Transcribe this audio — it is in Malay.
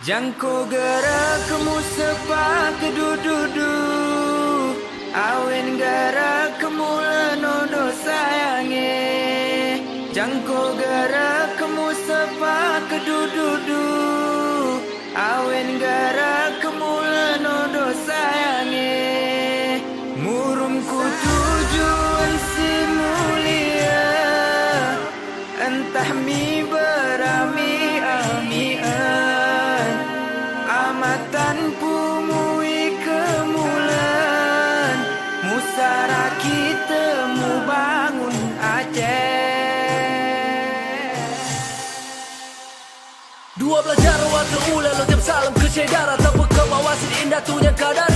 Jangko gerak kemu sepak kedududu Awen gerak kemu lenono sayange Jangko gerak kemu sepak kedududu Awen gerak kemu lenono sayange Murumku tujuan si mulia Entah mi berami amian Amatanku mui kemulan Musara kita mu bangun Aceh Dua belajar waktu ula lo tiap salam ke cedara Tanpa kebawasan indah tu yang kadar